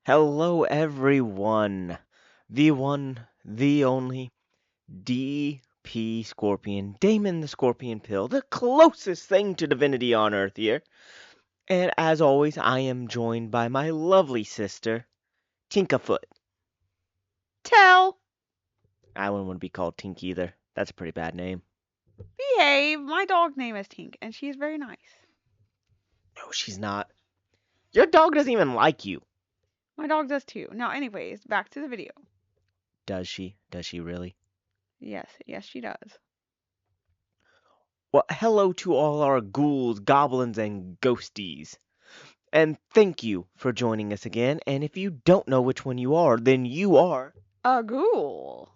Hello, everyone. The one, the only, DP Scorpion, Damon the Scorpion Pill, the closest thing to divinity on Earth here. And as always, I am joined by my lovely sister, Tinkafoot. Tell, I wouldn't want to be called Tink either. That's a pretty bad name. behave. My dog name is Tink, and she is very nice. No, she's not. Your dog doesn't even like you. My dog does too. Now, anyways, back to the video. Does she? Does she really? Yes, she does. Well, hello to all our ghouls, goblins, and ghosties. And thank you for joining us again. And if you don't know which one you are, then you are A ghoul.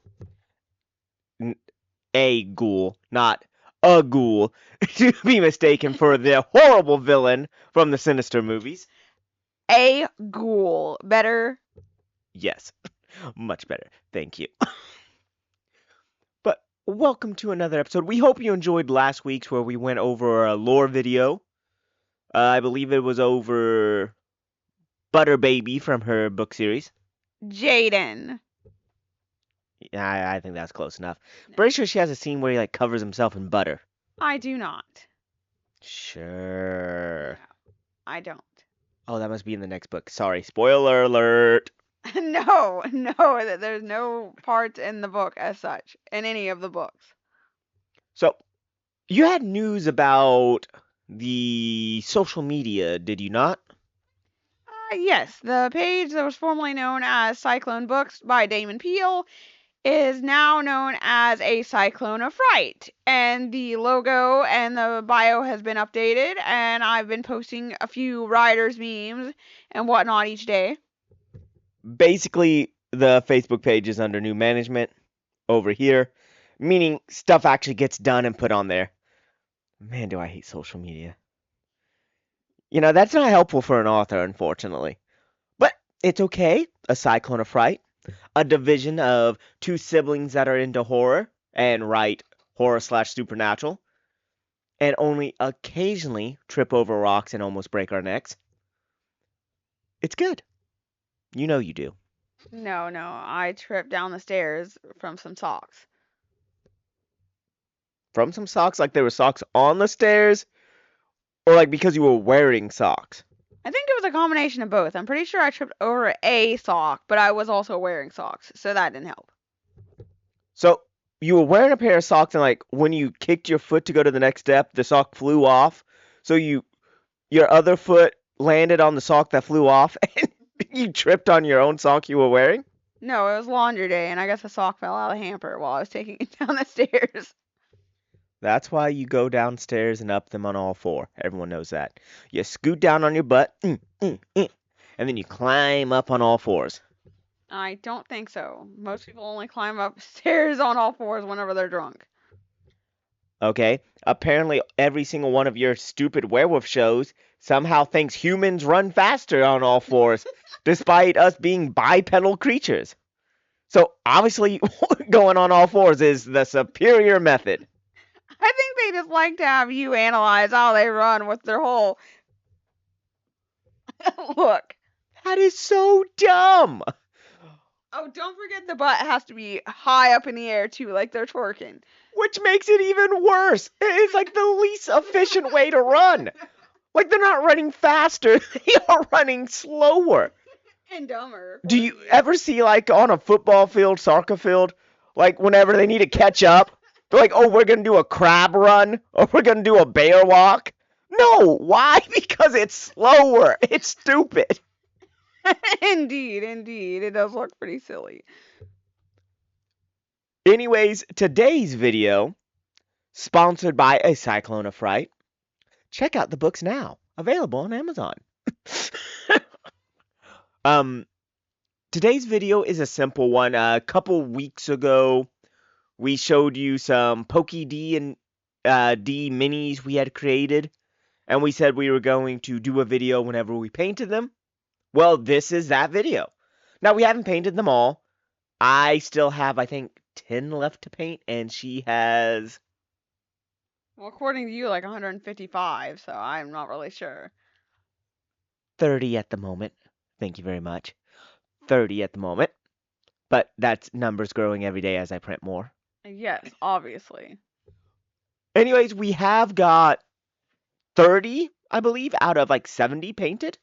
a ghoul, not a ghoul, to be mistaken for the horrible villain from the Sinister movies. A ghoul. Better. Yes, much better. Thank you. But welcome to another episode. We hope you enjoyed last week's where we went over a lore video. I believe it was over Butter Baby from her book series. Jaden. Yeah, I think that's close enough. Pretty sure she has a scene where he covers himself in butter. I do not. Sure. I don't. Oh, that must be in the next book. Sorry, spoiler alert. No, there's no part in the book as such, in any of the books. So, you had news about the social media, did you not? Yes, the page that was formerly known as Cyclone Books by Damon Peele is now known as a Cyclone of Fright. And the logo and the bio has been updated, and I've been posting a few Riders memes and whatnot each day. Basically, the Facebook page is under new management over here, meaning stuff actually gets done and put on there. Man, do I hate social media. That's not helpful for an author, unfortunately. But it's okay. A Cyclone of Fright, a division of two siblings that are into horror and write horror/supernatural, and only occasionally trip over rocks and almost break our necks. It's good. You know you do. No, I tripped down the stairs from some socks. From some socks, like there were socks on the stairs, or like because you were wearing socks. I think it was a combination of both. I'm pretty sure I tripped over a sock, but I was also wearing socks, so that didn't help. So you were wearing a pair of socks, and when you kicked your foot to go to the next step, the sock flew off. So your other foot landed on the sock that flew off, and you tripped on your own sock you were wearing. No, it was laundry day, and I guess a sock fell out of the hamper while I was taking it down the stairs. That's why you go downstairs and up them on all four. Everyone knows that. You scoot down on your butt, and then you climb up on all fours. I don't think so. Most people only climb upstairs on all fours whenever they're drunk. Okay? Apparently, every single one of your stupid werewolf shows somehow thinks humans run faster on all fours, despite us being bipedal creatures. So, obviously, going on all fours is the superior method. I think they just like to have you analyze how they run with their whole look. That is so dumb. Oh, don't forget the butt has to be high up in the air too, like they're twerking. Which makes it even worse. It's like the least efficient way to run. Like they're not running faster, they are running slower. And dumber. Do you ever see on a football field, soccer field, whenever they need to catch up, they're like, "Oh, we're gonna do a crab run or we're gonna do a bear walk." No, why? Because it's slower. It's stupid. Indeed. It does look pretty silly. Anyways, today's video, sponsored by a Cyclone of Fright. Check out the books now, available on Amazon. um, Today's video is a simple one. A couple weeks ago, we showed you some Pokey D and D minis we had created, and we said we were going to do a video whenever we painted them. Well, this is that video. Now, we haven't painted them all. I still have, I think, 10 left to paint, and she has... Well, according to you, like 155, so I'm not really sure. 30 at the moment. Thank you very much. 30 at the moment, but that number's growing every day as I print more. Yes, obviously. Anyways, we have got 30, I believe, out of like 70 painted.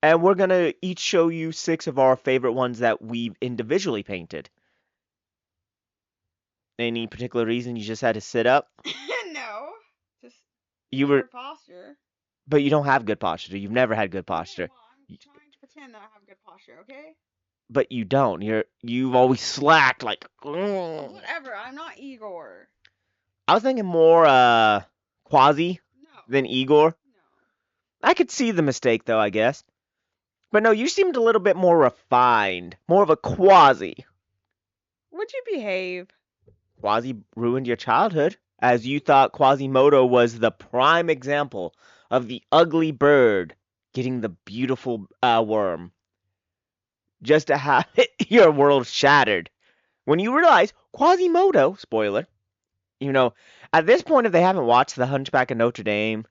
And we're going to each show you 6 of our favorite ones that we've individually painted. Any particular reason you just had to sit up? No, just You better were, posture. but you don't have good posture. You've never had good Okay, posture. well, I'm trying to pretend that I have good posture, okay? But you don't. You've always slacked like. Whatever, I'm not Igor. I was thinking more Quasi No, than Igor. no. I could see the mistake though, I guess. But no, you seemed a little bit more refined, more of a Quasi. Would you behave? Quasi ruined your childhood, as you thought Quasimodo was the prime example of the ugly bird getting the beautiful worm, just to have your world shattered. When you realize Quasimodo, spoiler, you know, at this point, if they haven't watched The Hunchback of Notre Dame,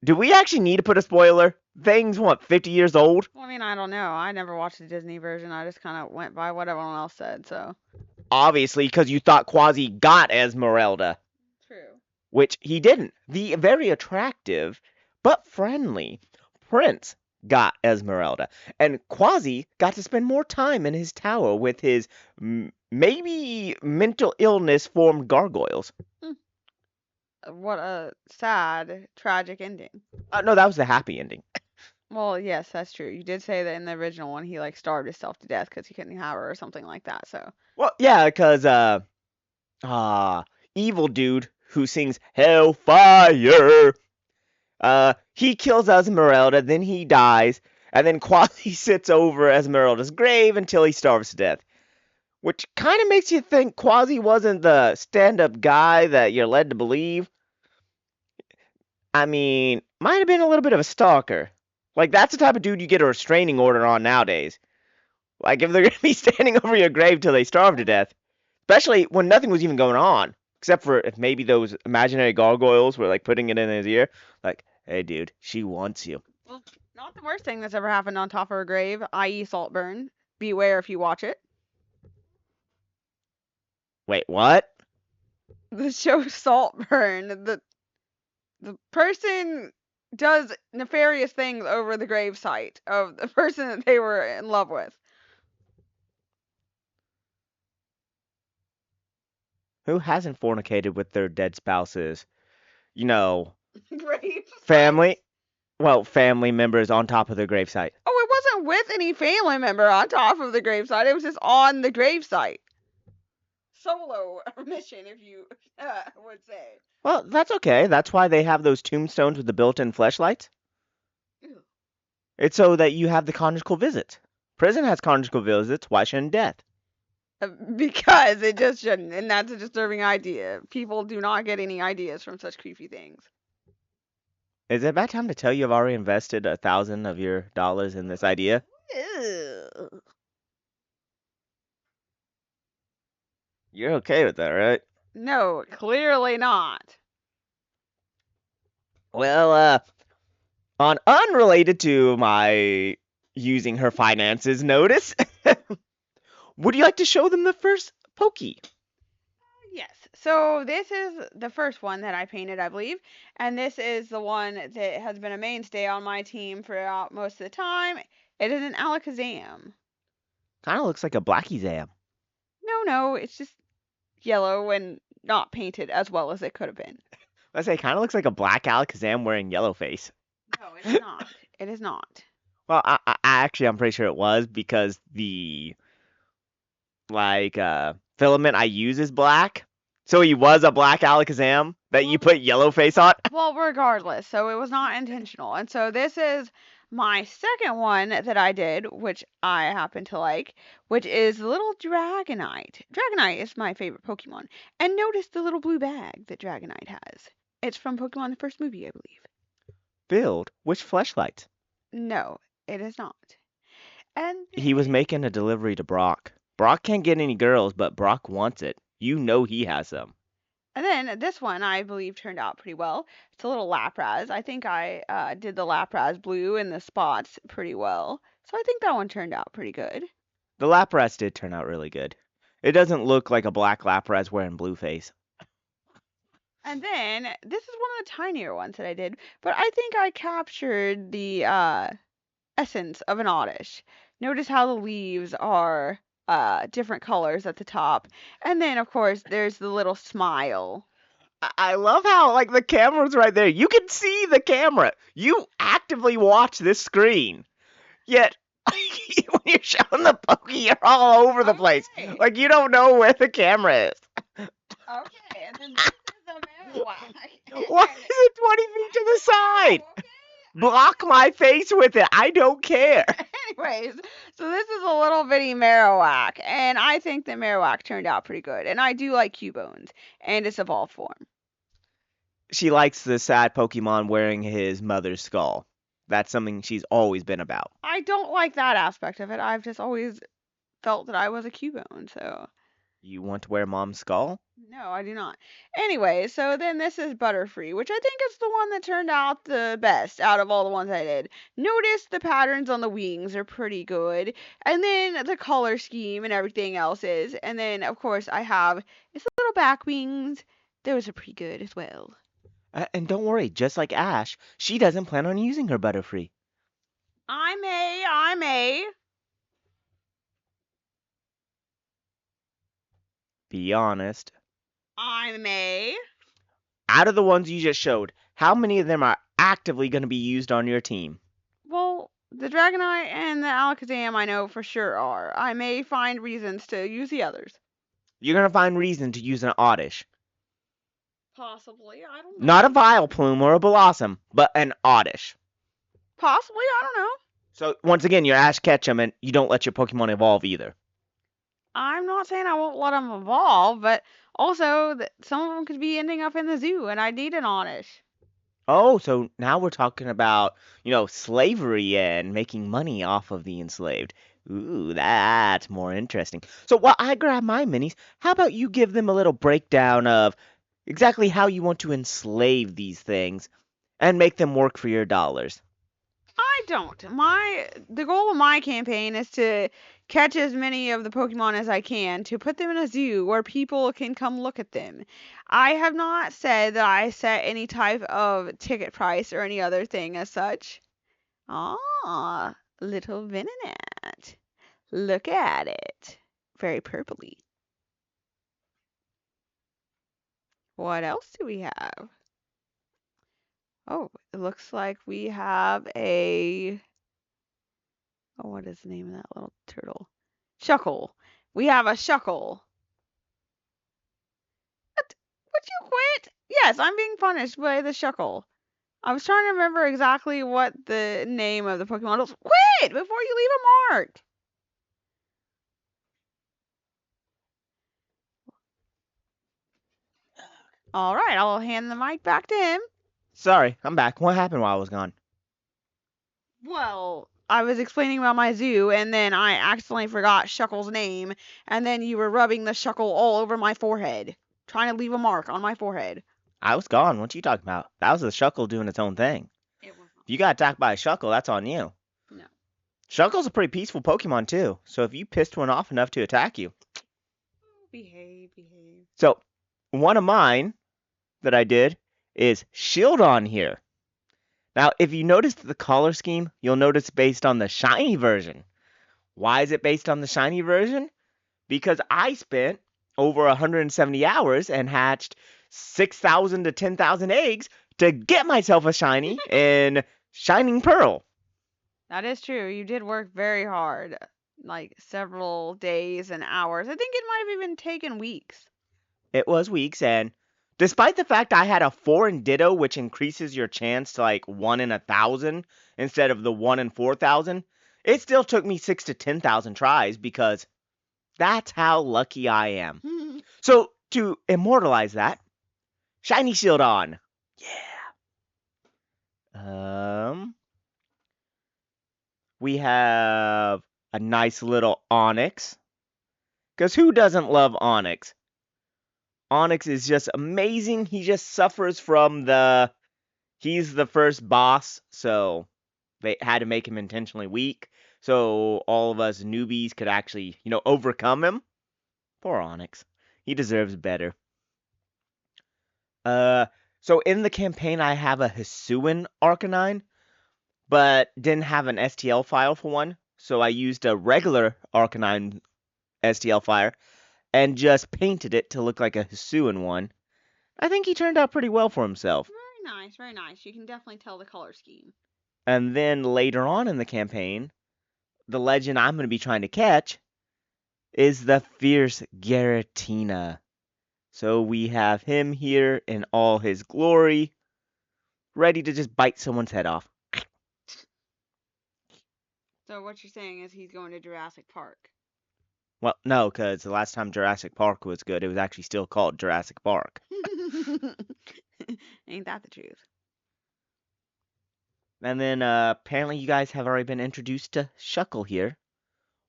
do we actually need to put a spoiler? Thing's what, 50 years old? Well, I mean, I don't know. I never watched the Disney version. I just kind of went by what everyone else said, so. Obviously, because you thought Quasi got Esmeralda, True. which he didn't. The very attractive but friendly Prince got Esmeralda, and Quasi got to spend more time in his tower with his maybe mental illness formed gargoyles. What a sad, tragic ending. No, that was the happy ending. Well, yes, that's true. You did say that in the original one he like starved himself to death because he couldn't have her or something like that. So. Well, yeah, because evil dude who sings Hellfire. He kills Esmeralda, then he dies, and then Quasi sits over Esmeralda's grave until he starves to death. Which kind of makes you think Quasi wasn't the stand-up guy that you're led to believe. I mean, might have been a little bit of a stalker. Like, that's the type of dude you get a restraining order on nowadays. Like, if they're gonna be standing over your grave till they starve to death. Especially when nothing was even going on. Except for if maybe those imaginary gargoyles were, like, putting it in his ear. Like, hey, dude, she wants you. Well, not the worst thing that's ever happened on top of her grave, i.e., Saltburn. Beware if you watch it. Wait, what? The show Saltburn. The person does nefarious things over the gravesite of the person that they were in love with. Who hasn't fornicated with their dead spouses? You know, Grave. family. Well, family members on top of their gravesite. Oh, it wasn't with any family member on top of the gravesite. It was just on the gravesite. Solo mission, if you would say. Well, that's okay. That's why they have those tombstones with the built-in fleshlights. Ew. It's so that you have the conjugal visits. Prison has conjugal visits. Why shouldn't death? Because it just shouldn't, and that's a disturbing idea. People do not get any ideas from such creepy things. Is it about time to tell you I've already invested 1,000 of your dollars in this idea? Ew. You're okay with that, right? No, clearly not. Well, on unrelated to my using her finances notice, would you like to show them the first pokey? Yes. So this is the first one that I painted, I believe, and this is the one that has been a mainstay on my team throughout most of the time. It is an Alakazam. Kind of looks like a Blackie Zam. No, it's just yellow and not painted as well as it could have been. I say, kind of looks like a black Alakazam wearing yellow face. No, it is not. It is not. Well, actually, I'm pretty sure it was because the filament I use is black. So he was a black Alakazam that you put yellow face on. Well, regardless, so it was not intentional. And so this is my second one that I did, which I happen to like, which is the little Dragonite. Dragonite is my favorite Pokemon. And notice the little blue bag that Dragonite has. It's from Pokemon the first movie, I believe. Filled with fleshlights. No, it is not. And He was making a delivery to Brock. Brock can't get any girls, but Brock wants it. You know he has some. And then this one I believe turned out pretty well. It's a little Lapras. I think I did the Lapras blue in the spots pretty well. So I think that one turned out pretty good. The Lapras did turn out really good. It doesn't look like a black Lapras wearing blue face. And then this is one of the tinier ones that I did, but I think I captured the essence of an oddish. Notice how the leaves are different colors at the top. And then of course there's the little smile. I love how like the camera's right there. You can see the camera. You actively watch this screen. Yet when you're showing the pokey, you're all over the place. Okay. Like you don't know where the camera is. Okay, and then this is the Marowak. Why is it 20 feet to the side? Okay. Block my face with it. I don't care. Anyways, so this is a little bitty Marowak, and I think the Marowak turned out pretty good. And I do like Cubones and its evolved form. She likes the sad Pokemon wearing his mother's skull. That's something she's always been about. I don't like that aspect of it. I've just always felt that I was a Cubone, so You want to wear mom's skull? no, I do not. Anyway, so then this is Butterfree, which I think is the one that turned out the best out of all the ones I did. Notice the patterns on the wings are pretty good, and then the color scheme and everything else is. And then, of course, I have its little back wings. Those are pretty good as well. And don't worry, just like Ash, she doesn't plan on using her Butterfree. I may. Be honest. I may. Out of the ones you just showed, how many of them are actively going to be used on your team? Well, the Dragonite and the Alakazam I know for sure are. I may find reasons to use the others. You're going to find reason to use an Oddish. Possibly, I don't know. Not a Vileplume or a Blossom, but an Oddish. Possibly, I don't know. So, once again, you're Ash Ketchum, and you don't let your Pokemon evolve either. I'm not saying I won't let them evolve, but also that some of them could be ending up in the zoo, and I need an Oddish. Oh, so now we're talking about, slavery and making money off of the enslaved. Ooh, that's more interesting. So while I grab my minis, how about you give them a little breakdown of exactly how you want to enslave these things and make them work for your dollars? I don't. The goal of my campaign is to catch as many of the Pokemon as I can to put them in a zoo where people can come look at them. I have not said that I set any type of ticket price or any other thing as such. Ah, little Venonat. Look at it. Very purpley. What else do we have? Oh, it looks like we have a. Oh, what is the name of that little turtle? Shuckle. We have a Shuckle. What? Would you quit? Yes, I'm being punished by the Shuckle. I was trying to remember exactly what the name of the Pokemon was. Quit before you leave a mark. All right, I'll hand the mic back to him. Sorry, I'm back. What happened while I was gone? Well, I was explaining about my zoo, and then I accidentally forgot Shuckle's name, and then you were rubbing the Shuckle all over my forehead, trying to leave a mark on my forehead. I was gone. What you talking about? That was the Shuckle doing its own thing. It was If you got attacked by a Shuckle, that's on you. No. Shuckle's a pretty peaceful Pokemon too, so if you pissed one off enough to attack you. Behave. So, one of mine that I did is Shieldon here. Now, if you notice the color scheme, you'll notice based on the shiny version. Why is it based on the shiny version? Because I spent over 170 hours and hatched 6,000 to 10,000 eggs to get myself a shiny in Shining Pearl. That is true. You did work very hard, like several days and hours. I think it might have even taken weeks. It was weeks, and despite the fact I had a foreign Ditto, which increases your chance to like 1 in 1,000 instead of the 1 in 4,000, it still took me 6 to 10,000 tries because that's how lucky I am. So, to immortalize that, Shiny Shield on. Yeah. We have a nice little Onyx. Because who doesn't love Onyx? Onyx is just amazing. He just suffers from he's the first boss, so they had to make him intentionally weak so all of us newbies could actually, overcome him. Poor Onyx. He deserves better. Uh, so in the campaign, I have a Hisuian Arcanine, but didn't have an STL file for one, so I used a regular Arcanine STL file and just painted it to look like a Hisuian one. I think he turned out pretty well for himself. Very nice, very nice. You can definitely tell the color scheme. And then later on in the campaign, the legend I'm going to be trying to catch is the fierce Garatina. So we have him here in all his glory, ready to just bite someone's head off. So what you're saying is he's going to Jurassic Park. Well, no, because the last time Jurassic Park was good, it was actually still called Jurassic Park. Ain't that the truth? And then apparently you guys have already been introduced to Shuckle here,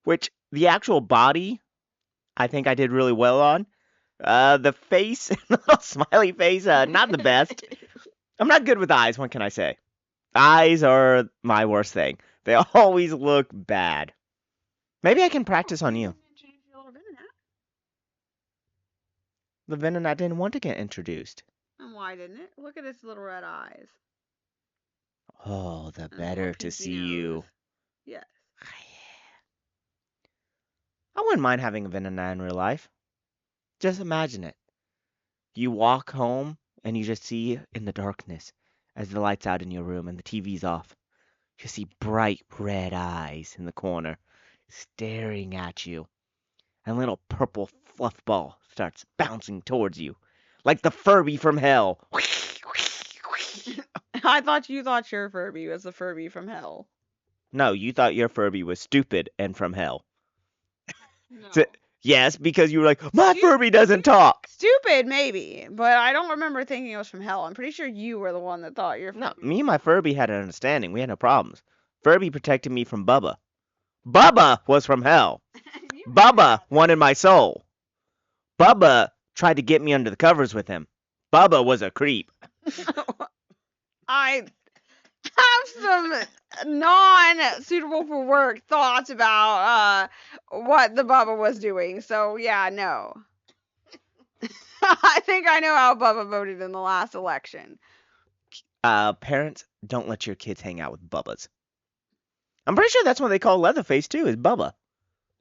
which the actual body, I think I did really well on. The face, the little smiley face, not the best. I'm not good with eyes, what can I say? Eyes are my worst thing. They always look bad. Maybe I can practice on you. The Venonat didn't want to get introduced. And why didn't it? Look at its little red eyes. Oh, the And a better little to pinky see nose. you. Yes. I wouldn't mind having a Venonat in real life. Just imagine it. You walk home and you just see in the darkness, as the light's out in your room and the TV's off, you see bright red eyes in the corner, staring at you. And a little purple fluff ball starts bouncing towards you, like the Furby from hell. I thought you thought your Furby was the Furby from hell. No, you thought your Furby was stupid and from hell. No. Yes, because you were like, my Stu- Furby doesn't talk. Stupid, maybe, but I don't remember thinking it was from hell. I'm pretty sure you were the one that thought your No, Furby. me and my Furby had an understanding. We had no problems. Furby protected me from Bubba. Bubba was from hell. Bubba wanted my soul. Bubba tried to get me under the covers with him. Bubba was a creep. I have some non-suitable for work thoughts about what the Bubba was doing. So yeah, no. I think I know how Bubba voted in the last election. Parents, don't let your kids hang out with Bubbas. I'm pretty sure that's what they call Leatherface too, is Bubba.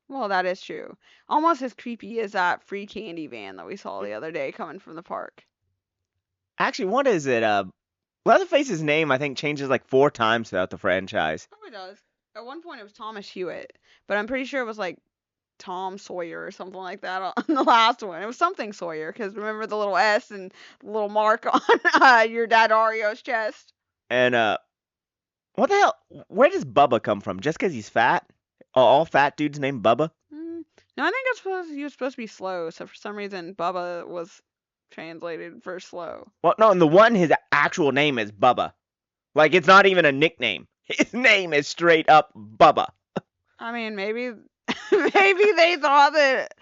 Well, that is true. Almost as creepy as that free candy van that we saw the other day coming from the park. Actually, what is it? Leatherface's name, I think, changes like 4 times throughout the franchise. Probably does. At one point it was Thomas Hewitt, but I'm pretty sure it was like Tom Sawyer or something like that on the last one. It was something Sawyer, because remember the little S and the little mark on your dad Ario's chest? And, what the hell? Where does Bubba come from? Just because he's fat? All fat dudes named Bubba? No, I think he was supposed to be slow, so for some reason Bubba was translated for slow. Well, no, in the one, his actual name is Bubba. Like, it's not even a nickname. His name is straight up Bubba. I mean, maybe maybe they thought that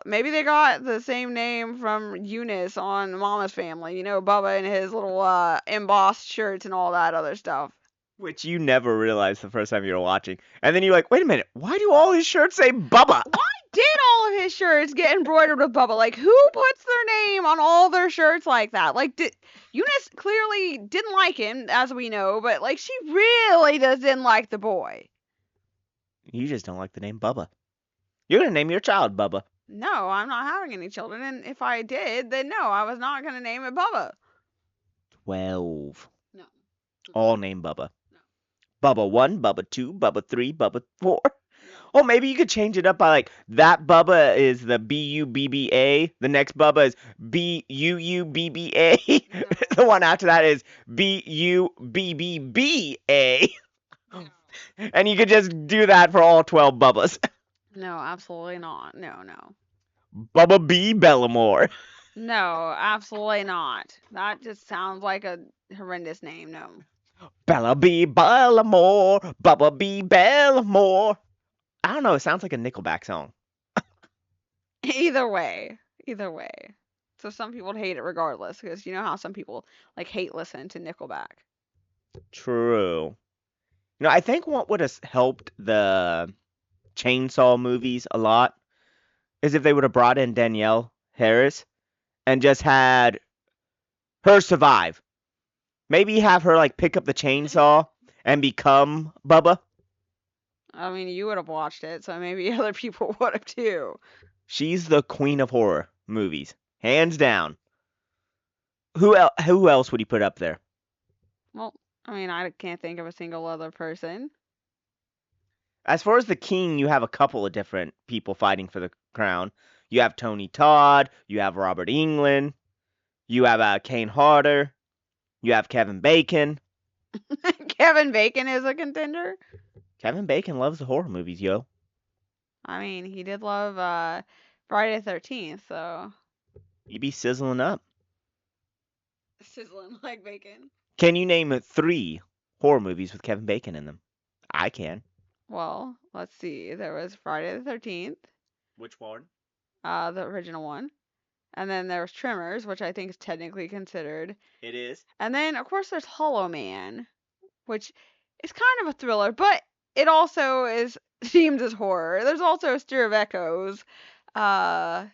maybe they got the same name from Eunice on Mama's Family. You know, Bubba and his little embossed shirts and all that other stuff. Which you never realized the first time you were watching. And then you're like, wait a minute, why do all his shirts say Bubba? Why did all of his shirts get embroidered with Bubba? Like, who puts their name on all their shirts like that? Like, Eunice clearly didn't like him, as we know, but like, she really didn't like the boy. You just don't like the name Bubba. You're going to name your child Bubba. No, I'm not having any children, and if I did, then no, I was not going to name it Bubba. 12. No. All named Bubba. No. Bubba 1, Bubba 2, Bubba 3, Bubba 4. Oh, maybe you could change it up by like, that Bubba is the B-U-B-B-A. The next Bubba is B-U-U-B-B-A. No. The one after that is B-U-B-B-B-A. No. And you could just do that for all 12 Bubbas. No, absolutely not. No. Bubba B. Bellamore. No, absolutely not. That just sounds like a horrendous name. No. Bella B. Bellamore. Bubba B. Bellamore. I don't know, it sounds like a Nickelback song. Either way, Either way. So some people hate it regardless, because you know how some people like hate listening to Nickelback. True. I think what would have helped the Chainsaw movies a lot is if they would have brought in Danielle Harris and just had her survive. Maybe have her like pick up the chainsaw and become Bubba. I mean, you would have watched it, so maybe other people would have too. She's the queen of horror movies, hands down. Who else would you put up there? Well, I mean, I can't think of a single other person. As far as the king, you have a couple of different people fighting for the crown. You have Tony Todd, you have Robert Englund, you have Kane Hodder, you have Kevin Bacon. Kevin Bacon is a contender. Kevin Bacon loves the horror movies, yo. I mean, he did love Friday the 13th, so You be sizzling up. sizzling like bacon. Can you name 3 horror movies with Kevin Bacon in them? I can. Well, let's see. There was Friday the 13th, Which one? the original one. And then there was Tremors, which I think is technically considered. It is. And then, of course, there's Hollow Man, which is kind of a thriller, but it also is themed as horror. There's also a Stir of Echoes. Uh,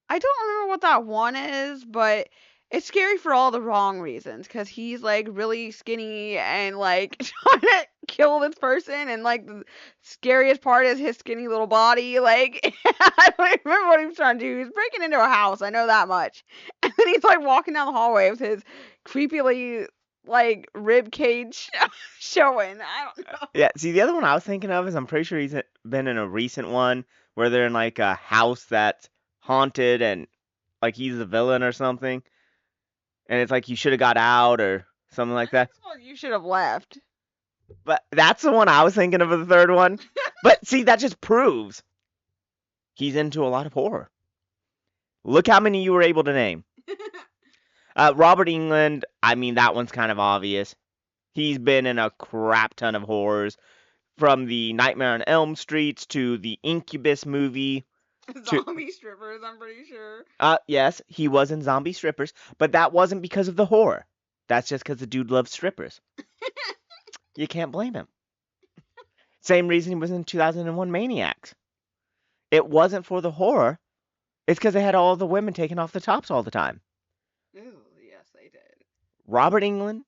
I don't remember what that one is, but it's scary for all the wrong reasons because he's like really skinny and like trying to kill this person, and like the scariest part is his skinny little body. Like I don't even remember what he was trying to do. He's breaking into a house, I know that much, and then he's like walking down the hallway with his creepily like rib cage showing. I don't know. Yeah, see, the other one I was thinking of is I'm pretty sure he's been in a recent one where they're in like a house that's haunted and like he's the villain or something. And it's like you should have got out or something like that. Well, you should have left. But that's the one I was thinking of the third one. But see, that just proves he's into a lot of horror. Look how many you were able to name. Robert Englund, I mean, that one's kind of obvious. He's been in a crap ton of horrors, from the Nightmare on Elm Streets to the Incubus movie. Zombie strippers, I'm pretty sure. Yes, he was in Zombie Strippers, but that wasn't because of the horror. That's just because the dude loves strippers. You can't blame him. Same reason he was in 2001 Maniacs. It wasn't for the horror. It's because they had all the women taking off the tops all the time. Ooh, yes, they did. Robert Englund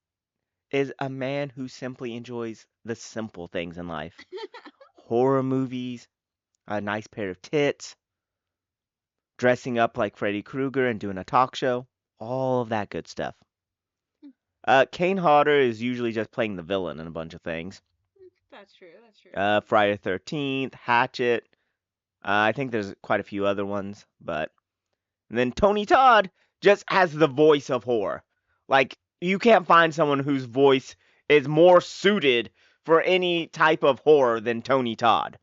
is a man who simply enjoys the simple things in life. Horror movies, a nice pair of tits, dressing up like Freddy Krueger and doing a talk show, all of that good stuff. Kane Hodder is usually just playing the villain in a bunch of things. That's true, that's true. Friday the 13th, Hatchet. I think there's quite a few other ones, but... And then Tony Todd just has the voice of horror. Like, you can't find someone whose voice is more suited for any type of horror than Tony Todd.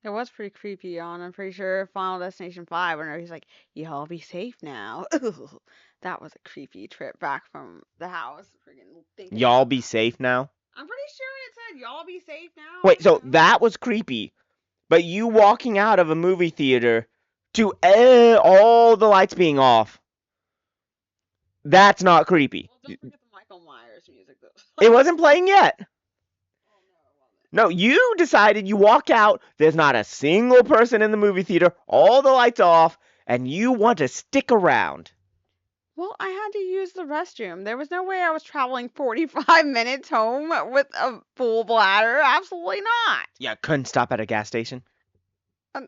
It was pretty creepy I'm pretty sure, Final Destination 5, whenever he's like, y'all be safe now. Ugh, that was a creepy trip back from the house. Y'all be safe now? I'm pretty sure it said, y'all be safe now. Wait, so that was creepy. But you walking out of a movie theater to all the lights being off, that's not creepy. Well, don't forget the Michael Myers music, though. It wasn't playing yet. No, you decided you walk out, there's not a single person in the movie theater, all the lights off, and you want to stick around. Well, I had to use the restroom. There was no way I was traveling 45 minutes home with a full bladder. Absolutely not. Yeah, couldn't stop at a gas station?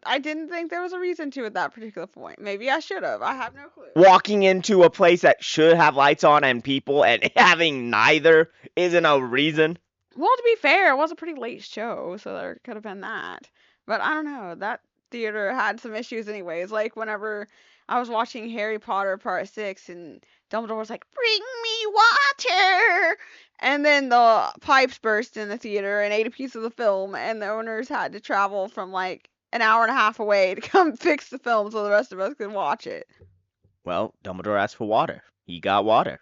I didn't think there was a reason to at that particular point. Maybe I should have. I have no clue. Walking into a place that should have lights on and people and having neither isn't a reason. Well, to be fair, it was a pretty late show, so there could have been that. But I don't know. That theater had some issues anyways. Like whenever I was watching Harry Potter Part 6 and Dumbledore was like, "Bring me water!" And then the pipes burst in the theater and ate a piece of the film, and the owners had to travel from like an hour and a half away to come fix the film so the rest of us could watch it. Well, Dumbledore asked for water. He got water.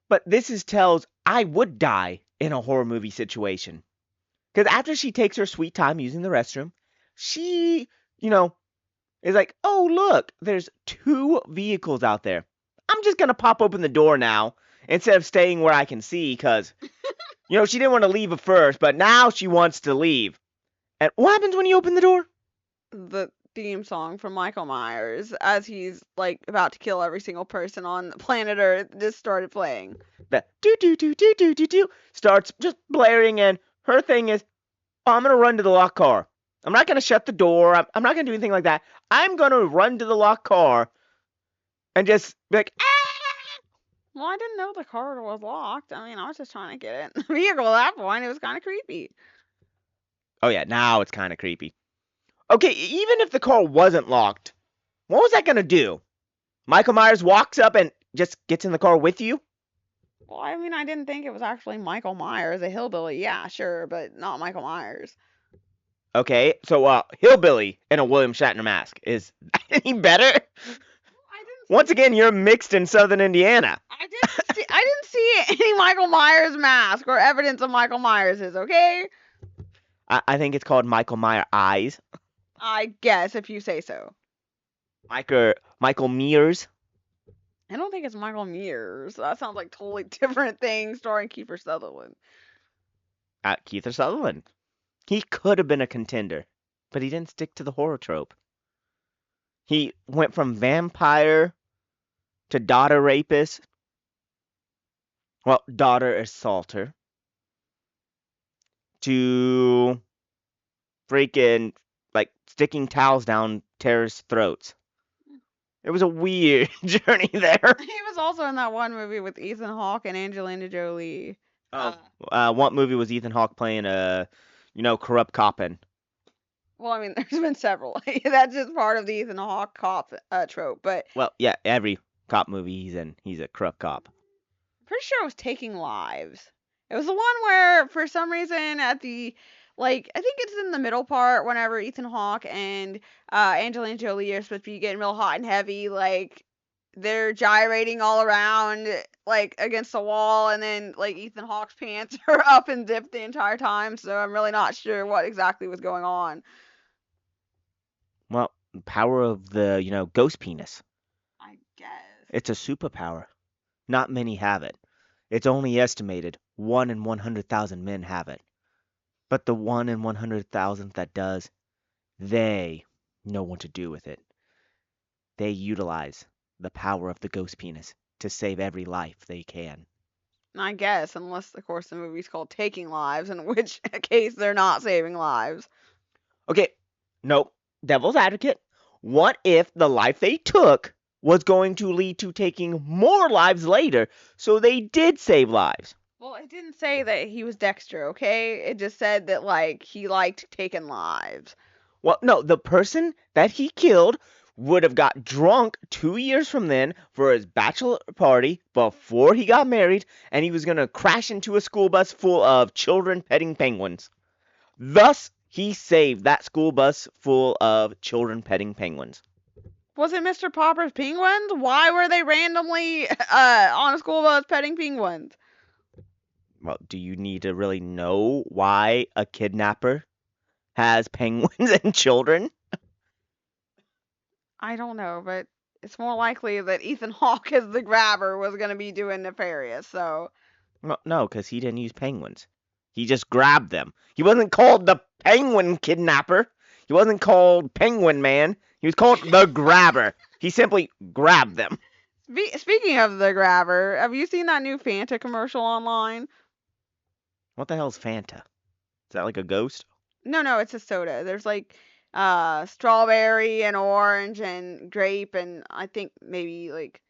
But this is Tell's I would die in a horror movie situation. Because after she takes her sweet time using the restroom, she, It's like, oh, look, there's 2 vehicles out there. I'm just going to pop open the door now instead of staying where I can see because, she didn't want to leave at first, but now she wants to leave. And what happens when you open the door? The theme song from Michael Myers, as he's like about to kill every single person on planet Earth, just started playing. The do do do do do do do starts just blaring, and her thing is, oh, I'm gonna run to the locked car. I'm not gonna shut the door. I'm not gonna do anything like that. I'm gonna run to the locked car and just be like, ah! Well, I didn't know the car was locked. I mean, I was just trying to get it in the vehicle at that point. It was kind of creepy. Oh yeah, now it's kind of creepy. Okay, even if the car wasn't locked, what was that gonna do? Michael Myers walks up and just gets in the car with you? Well, I mean, I didn't think it was actually Michael Myers, a hillbilly. Yeah, sure, but not Michael Myers. Okay, so hillbilly in a William Shatner mask. Is that any better? I didn't. Once again, you're mixed in Southern Indiana. I didn't see any Michael Myers mask or evidence of Michael Myers's. Okay. I think it's called Michael Myers eyes. I guess if you say so. Michael Mears. I don't think it's Michael Mears. That sounds like totally different thing starring Kiefer Sutherland. Keith Sutherland. He could have been a contender, but he didn't stick to the horror trope. He went from vampire to daughter rapist. Well, daughter assaulter. To freaking, like, sticking towels down terrorists' throats. It was a weird journey there. He was also in that one movie with Ethan Hawke and Angelina Jolie. What movie was Ethan Hawke playing a, corrupt cop in? Well, I mean, there's been several. That's just part of the Ethan Hawke cop trope. But Well, yeah, every cop movie he's in, he's a corrupt cop. pretty sure it was Taking Lives. It was the one where, for some reason, at the I think it's in the middle part whenever Ethan Hawke and Angelina Jolie are supposed to be getting real hot and heavy, like they're gyrating all around like against the wall, and then like Ethan Hawke's pants are up and zipped the entire time. So I'm really not sure what exactly was going on. Well, power of the, ghost penis. I guess. It's a superpower. Not many have it. It's only estimated 1 in 100,000 men have it. But the 1 in 100,000 that does, they know what to do with it. They utilize the power of the ghost penis to save every life they can. I guess, unless of course the movie's called Taking Lives, in which case they're not saving lives. Okay, nope. Devil's advocate. What if the life they took was going to lead to taking more lives later, so they did save lives? Well, it didn't say that he was Dexter, okay? It just said that like he liked taking lives. Well, no, the person that he killed would have got drunk 2 years from then for his bachelor party before he got married, and he was going to crash into a school bus full of children petting penguins. Thus, he saved that school bus full of children petting penguins. Was it Mr. Popper's penguins? Why were they randomly on a school bus petting penguins? Well, do you need to really know why a kidnapper has penguins and children? I don't know, but it's more likely that Ethan Hawke as the grabber was going to be doing nefarious, so. Well, no, because he didn't use penguins. He just grabbed them. He wasn't called the penguin kidnapper. He wasn't called Penguin Man. He was called the grabber. He simply grabbed them. Speaking of the grabber, have you seen that new Fanta commercial online? What the hell's Fanta? Is that like a ghost? No, it's a soda. There's like strawberry and orange and grape and I think maybe like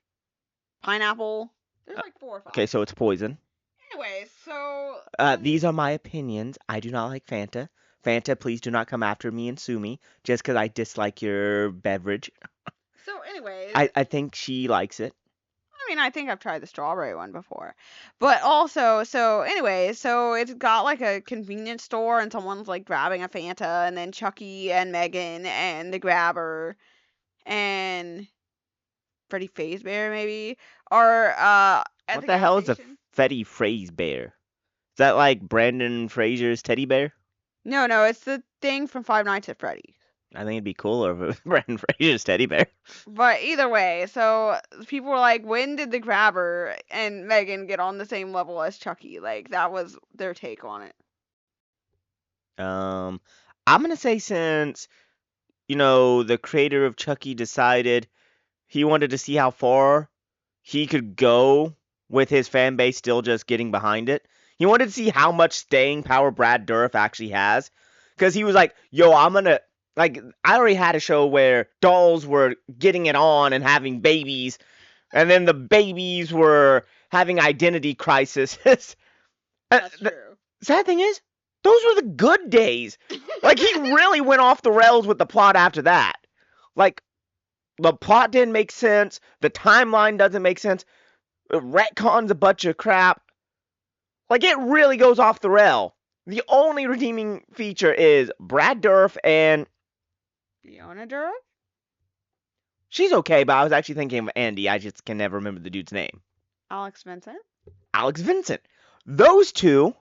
pineapple. There's like 4 or 5. Okay, so it's poison. Anyways, so These are my opinions. I do not like Fanta. Fanta, please do not come after me and sue me just because I dislike your beverage. so anyways, I think she likes it. I mean, I think I've tried the strawberry one before. But also, so anyways, so it's got like a convenience store and someone's like grabbing a Fanta and then Chucky and Megan and the grabber and Freddy Fazbear maybe are at What the the gas hell is a station. Freddy Fazbear? Is that like Brandon Fraser's teddy bear? No, it's the thing from Five Nights at Freddy's. I think it'd be cooler if it was Brendan Fraser's teddy bear. But either way, so people were like, when did the Grabber and Megan get on the same level as Chucky? Like, that was their take on it. Um, I'm gonna say since the creator of Chucky decided he wanted to see how far he could go with his fan base still just getting behind it. He wanted to see how much staying power Brad Dourif actually has. Because he was like, yo, I'm gonna. Like, I already had a show where dolls were getting it on and having babies, and then the babies were having identity crises. That's The true. sad thing is, those were the good days. Like, he really went off the rails with the plot after that. Like, the plot didn't make sense. The timeline doesn't make sense. Retcon's a bunch of crap. Like, it really goes off the rail. The only redeeming feature is Brad Dourif, and Fiona Durham? she's okay, but I was actually thinking of Andy. I just can never remember the dude's name. Alex Vincent? Alex Vincent. Those two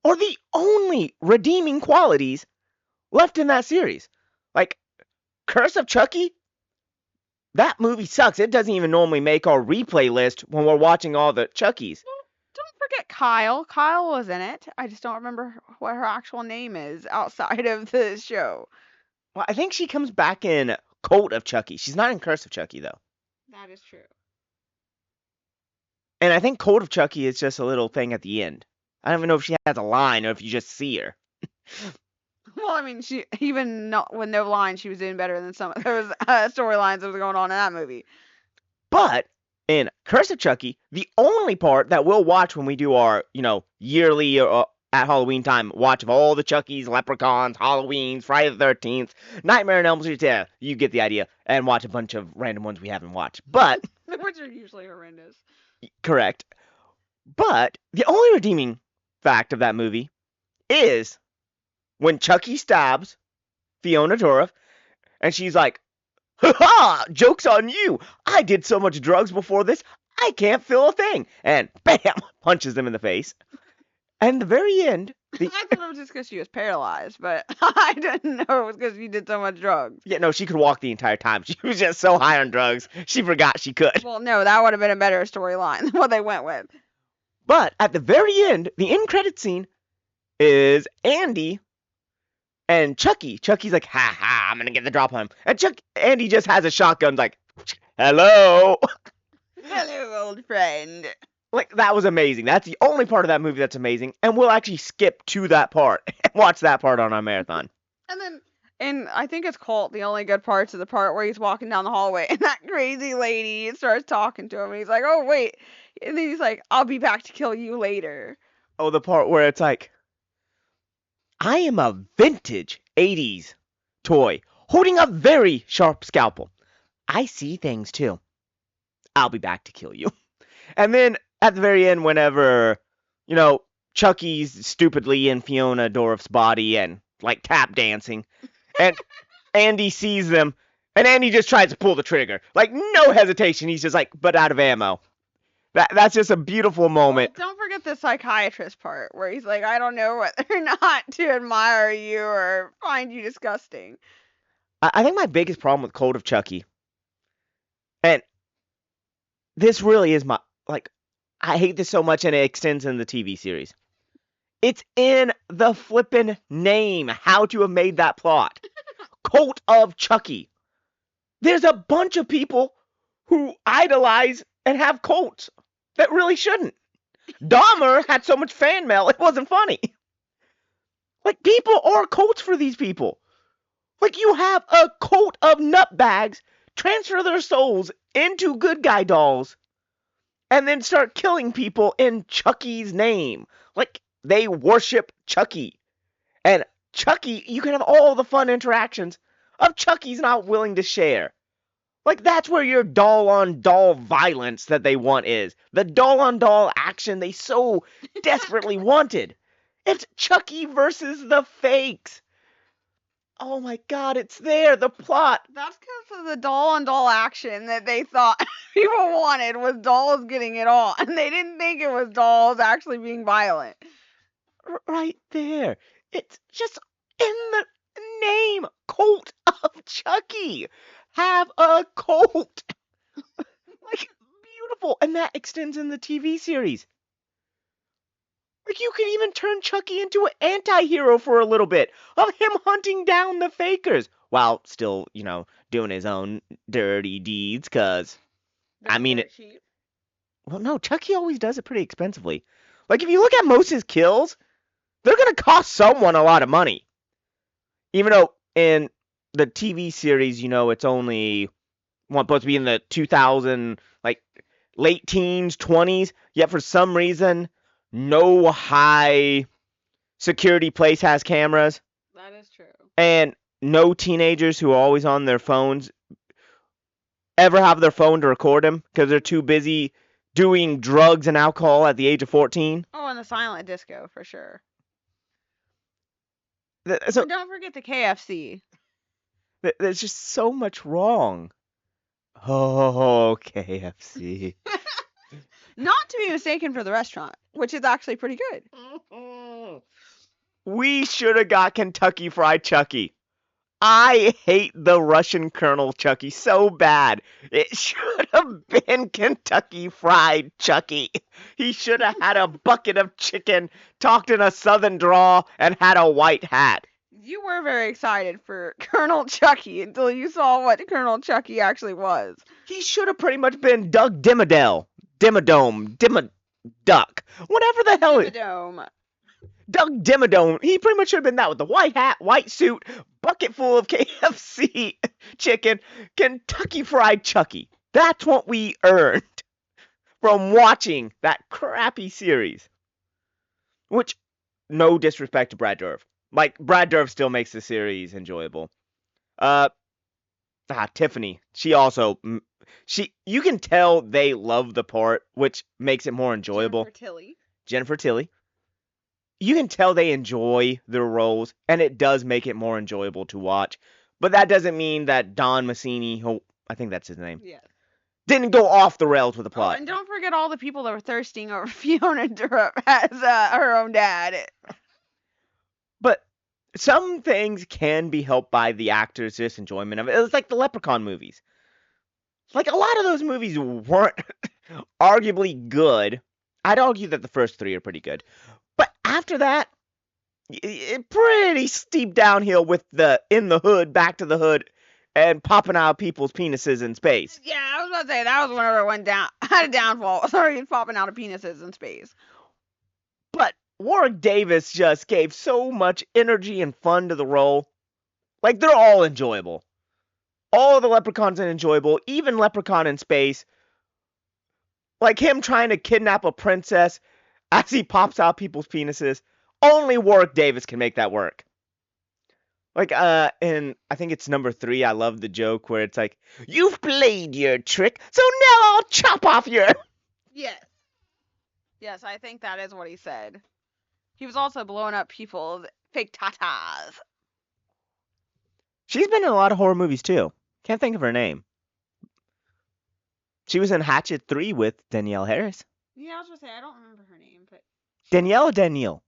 are the only redeeming qualities left in that series. Like, Curse of Chucky, that movie sucks. It doesn't even normally make our replay list when we're watching all the Chuckies. Don't forget Kyle. Kyle was in it. I just don't remember what her actual name is outside of the show. Well, I think she comes back in Cult of Chucky. She's not in Curse of Chucky, though. That is true. And I think Cult of Chucky is just a little thing at the end. I don't even know if she has a line or if you just see her. Well, I mean, she even not with no line, she was doing better than some of those storylines that was going on in that movie. But in Curse of Chucky, the only part that we'll watch when we do our, yearly at Halloween time watch of all the Chuckies, Leprechauns, Halloweens, Friday the 13th, Nightmare on Elm Street, yeah, you get the idea, and watch a bunch of random ones we haven't watched. But, Which are usually horrendous. correct. But the only redeeming fact of that movie is when Chucky stabs Fiona Dourif, and she's like, "Ha ha! Joke's on you! I did so much drugs before this, I can't feel a thing!" And bam! Punches him in the face. And the very end, I thought it was just because she was paralyzed, but I didn't know it was because she did so much drugs. yeah, no, she could walk the entire time. She was just so high on drugs, she forgot she could. Well, no, that would have been a better storyline than what they went with. But at the very end, the end credit scene is Andy and Chucky. Chucky's like, "Ha ha, I'm gonna get the drop on him." And Andy just has a shotgun, like, "Hello." Hello, old friend. Like, that was amazing. That's the only part of that movie that's amazing. And we'll actually skip to that part and watch that part on our marathon. And I think it's called the only good parts of the part where he's walking down the hallway and that crazy lady starts talking to him and he's like, "Oh wait," and then he's like, "I'll be back to kill you later." Oh, the part where it's like, I am a vintage 80s toy holding a very sharp scalpel. I see things too. I'll be back to kill you. And then at the very end, whenever, Chucky's stupidly in Fiona Dourif's body and like tap dancing, and Andy sees them, and Andy just tries to pull the trigger. Like, no hesitation. He's just like, but out of ammo. That's just a beautiful moment. Well, don't forget the psychiatrist part where he's like, "I don't know whether or not to admire you or find you disgusting." I think my biggest problem with Cult of Chucky, and this really is I hate this so much and it extends in the TV series. It's in the flippin' name how to have made that plot. Cult of Chucky. There's a bunch of people who idolize and have cults that really shouldn't. Dahmer had so much fan mail, it wasn't funny. Like, people are cults for these people. Like, you have a cult of nutbags transfer their souls into good guy dolls and then start killing people in Chucky's name. Like, they worship Chucky. And Chucky, you can have all the fun interactions of Chucky's not willing to share. Like, that's where your doll-on-doll violence that they want is. The doll-on-doll action they so desperately wanted. It's Chucky versus the fakes. Oh my god, it's there, the plot. That's because of the doll on doll action that they thought people wanted was dolls getting it on. They didn't think it was dolls actually being violent. Right there. It's just in the name Cult of Chucky. Have a cult. Like, beautiful. And that extends in the TV series. Like, you can even turn Chucky into an anti-hero for a little bit of him hunting down the fakers while still, doing his own dirty deeds, because, I mean, cheap. well, no, Chucky always does it pretty expensively. Like, if you look at most of his kills, they're going to cost someone a lot of money. Even though in the TV series, it's only supposed to be in the 2000, like, late teens, 20s, yet for some reason, no high security place has cameras, That is true. and no teenagers who are always on their phones ever have their phone to record them because they're too busy doing drugs and alcohol at the age of 14. Oh, and the silent disco for sure. So And don't forget the KFC. there's just so much wrong. Oh, KFC. Not to be mistaken for the restaurant, which is actually pretty good. We should have got Kentucky Fried Chucky. I hate the Russian Colonel Chucky so bad. It should have been Kentucky Fried Chucky. He should have had a bucket of chicken, talked in a southern drawl, and had a white hat. You were very excited for Colonel Chucky until you saw what Colonel Chucky actually was. He should have pretty much been Doug Dimmadome, Dimmaduck, whatever the hell. Dimmadome. Doug Dimmadome, he pretty much should have been that with the white hat, white suit, bucket full of KFC chicken, Kentucky Fried Chucky. That's what we earned from watching that crappy series. Which, no disrespect to Brad Dourif. Like, Brad Dourif still makes the series enjoyable. Tiffany, she also, you can tell they love the part, which makes it more enjoyable. Jennifer Tilly. You can tell they enjoy their roles, and it does make it more enjoyable to watch. But that doesn't mean that Don Mancini, I think that's his name, didn't go off the rails with the plot. Oh, and don't forget all the people that were thirsting over Fiona Durham as her own dad. But some things can be helped by the actors' just enjoyment of it. It's like the Leprechaun movies. Like, a lot of those movies weren't arguably good. I'd argue that the first three are pretty good. But after that, pretty steep downhill with the in the hood, back to the hood, and popping out people's penises in space. Yeah, I was about to say, that was whenever it went down, had a downfall. Sorry, popping out of penises in space. But Warwick Davis just gave so much energy and fun to the role. Like, they're all enjoyable. All of the Leprechauns are enjoyable, even Leprechaun in Space. Like him trying to kidnap a princess as he pops out people's penises. Only Warwick Davis can make that work. Like, in, I think it's number 3, I love the joke where it's like, you've played your trick, so now I'll chop off your... Yes. Yes, I think that is what he said. He was also blowing up people's fake tatas. She's been in a lot of horror movies, too. Can't think of her name. She was in Hatchet 3 with Danielle Harris. Yeah, I was going to say, I don't remember her name, but... Danielle or Danielle?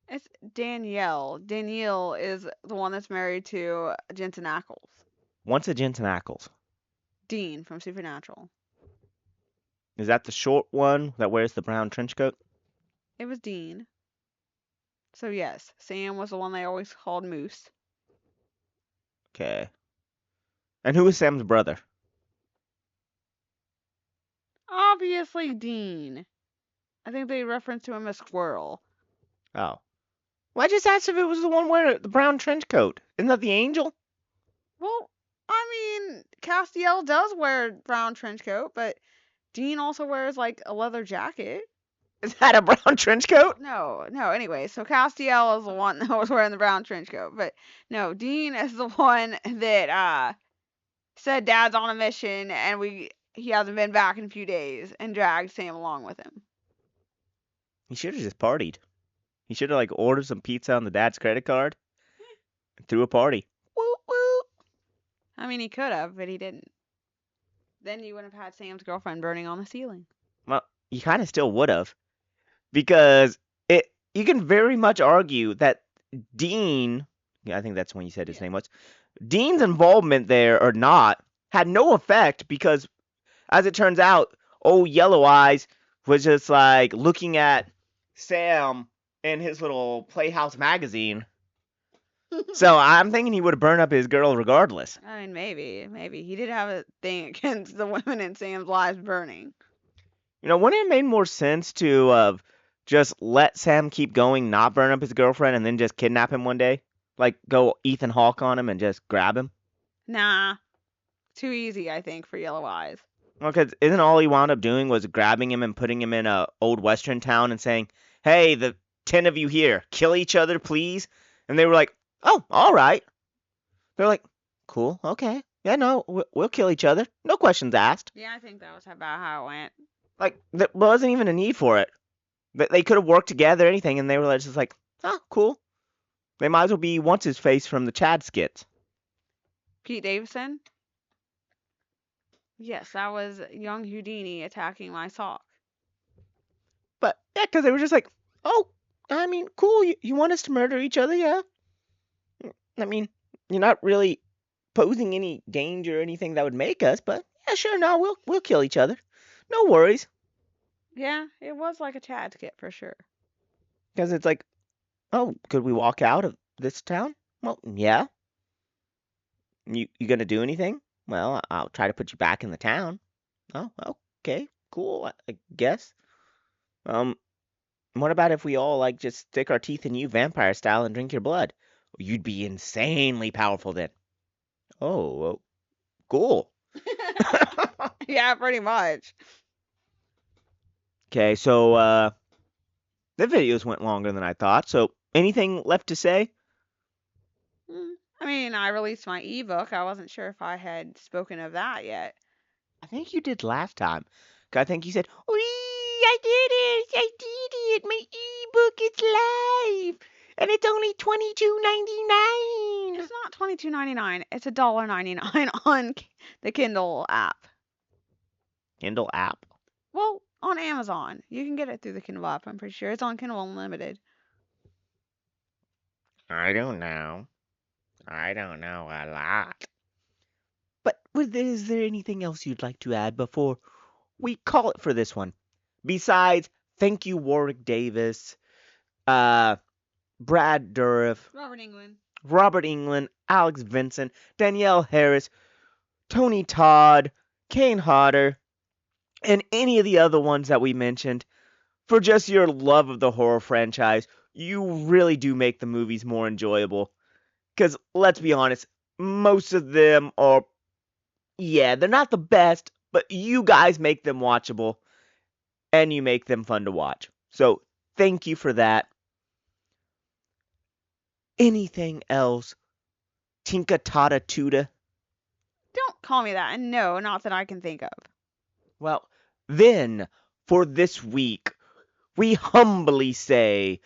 It's Danielle. Danielle is the one that's married to Jensen Ackles. What's a Jensen Ackles? Dean from Supernatural. Is that the short one that wears the brown trench coat? It was Dean. So yes, Sam was the one they always called Moose. Okay. And who was Sam's brother? Obviously Dean. I think they referenced to him as Squirrel. Oh. Well, I just asked if it was the one wearing the brown trench coat. Isn't that the angel? Well, I mean, Castiel does wear a brown trench coat, but Dean also wears, like, a leather jacket. Is that a brown trench coat? No, anyway, so Castiel is the one that was wearing the brown trench coat, but no, Dean is the one that, said Dad's on a mission, and he hasn't been back in a few days, and dragged Sam along with him. He should have just partied. He should have, like, ordered some pizza on the dad's credit card and threw a party. Woo woo. I mean, he could have, but he didn't. Then you wouldn't have had Sam's girlfriend burning on the ceiling. Well, you kind of still would have. Because you can very much argue that Dean I think that's when you said his Yeah. name was. Dean's involvement there or not had no effect because, as it turns out, old Yellow Eyes was just like looking at Sam in his little Playhouse magazine. So I'm thinking he would have burned up his girl regardless. I mean, maybe he did have a thing against the women in Sam's lives burning. Wouldn't it have made more sense to just let Sam keep going, not burn up his girlfriend, and then just kidnap him one day? Like go Ethan Hawke on him and just grab him? Nah, too easy, I think, for Yellow Eyes. Well, because isn't all he wound up doing was grabbing him and putting him in a old western town and saying, "Hey, the 10 of you here, kill each other, please." And they were like, "Oh, all right." They're like, "Cool, okay, yeah, no, we'll kill each other, no questions asked." Yeah, I think that was about how it went. Like there wasn't even a need for it. They could have worked together, anything, and they were just like, "Oh, cool." They might as well be what's his face from the Chad skits. Pete Davidson? Yes, that was young Houdini attacking my sock. But yeah, because they were just like, "Oh, I mean, cool. You want us to murder each other, yeah? I mean, you're not really posing any danger or anything that would make us, but yeah, sure, no, we'll kill each other. No worries." Yeah, it was like a Chad skit for sure. Because it's like, "Oh, could we walk out of this town?" Well, yeah. You gonna do anything? Well, I'll try to put you back in the town. Oh, okay, cool, I guess. Um, what about if we all like just stick our teeth in you vampire style and drink your blood? You'd be insanely powerful then. Oh, well, cool. Yeah, pretty much. Okay, so the videos went longer than I thought. So anything left to say? I mean, I released my ebook. I wasn't sure if I had spoken of that yet. I think you did last time. 'Cause I think you said, "Wee, I did it! I did it! My ebook is live, and it's only $22.99." It's not $22.99. It's $1.99 on the Kindle app. Kindle app. Well, on Amazon. You can get it through the Kindle app, I'm pretty sure. It's on Kindle Unlimited. I don't know. I don't know a lot. But is there anything else you'd like to add before we call it for this one? Besides, thank you, Warwick Davis, Brad Dourif, Robert England, Alex Vincent, Danielle Harris, Tony Todd, Kane Hodder, and any of the other ones that we mentioned for just your love of the horror franchise. You really do make the movies more enjoyable. Because let's be honest, most of them are, yeah, they're not the best, but you guys make them watchable and you make them fun to watch. So thank you for that. Anything else? Tinka Tata Tuta? Don't call me that. And no, not that I can think of. Well, then, for this week, we humbly say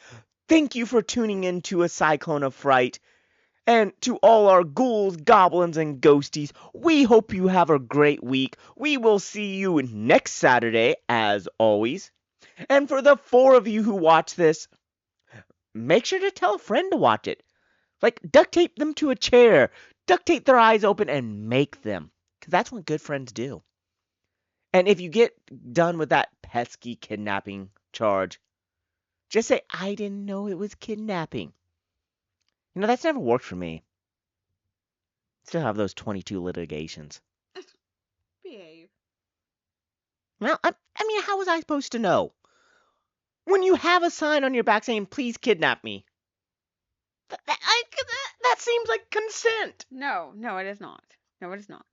thank you for tuning in to A Cyclone of Fright. And to all our ghouls, goblins, and ghosties, we hope you have a great week. We will see you next Saturday, as always. And for the 4 of you who watch this, make sure to tell a friend to watch it. Like, duct tape them to a chair, duct tape their eyes open, and make them. Because that's what good friends do. And if you get done with that pesky kidnapping charge, just say, "I didn't know it was kidnapping." That's never worked for me. Still have those 22 litigations. Behave. Well, I mean, how was I supposed to know? When you have a sign on your back saying, "Please kidnap me." That seems like consent. No, it is not. No, it is not.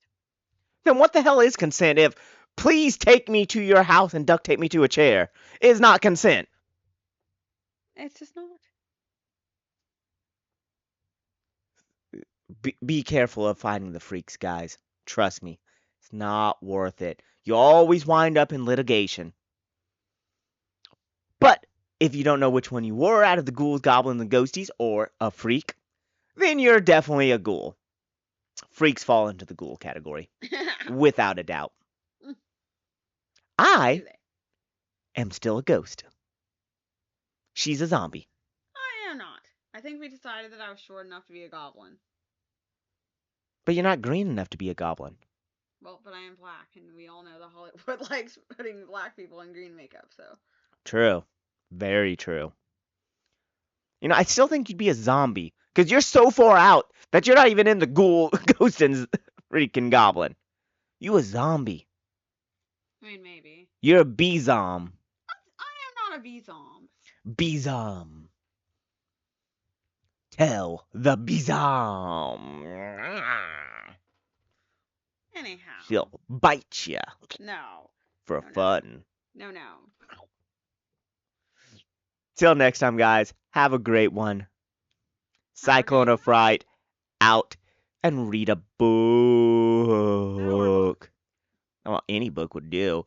Then what the hell is consent if "Please take me to your house and duct tape me to a chair" is not consent? It's just not. Be careful of finding the freaks, guys. Trust me. It's not worth it. You always wind up in litigation. But if you don't know which one you were out of the ghouls, goblins, and ghosties, or a freak, then you're definitely a ghoul. Freaks fall into the ghoul category, without a doubt. I am still a ghost. She's a zombie. I am not. I think we decided that I was short enough to be a goblin. But you're not green enough to be a goblin. Well, but I am black, and we all know that Hollywood likes putting black people in green makeup, so. True. Very true. You know, I still think you'd be a zombie. Because you're so far out that you're not even in the ghoul, ghost, and freaking goblin. You a zombie. I mean, maybe. You're a bee-zom. I am not a bee-zom. Bee-zom. Tell the bee-zom. Anyhow. She'll bite you No. for No. fun. No. Till next time, guys. Have a great one. Cyclone of Fright out and read a book. Well, any book would do.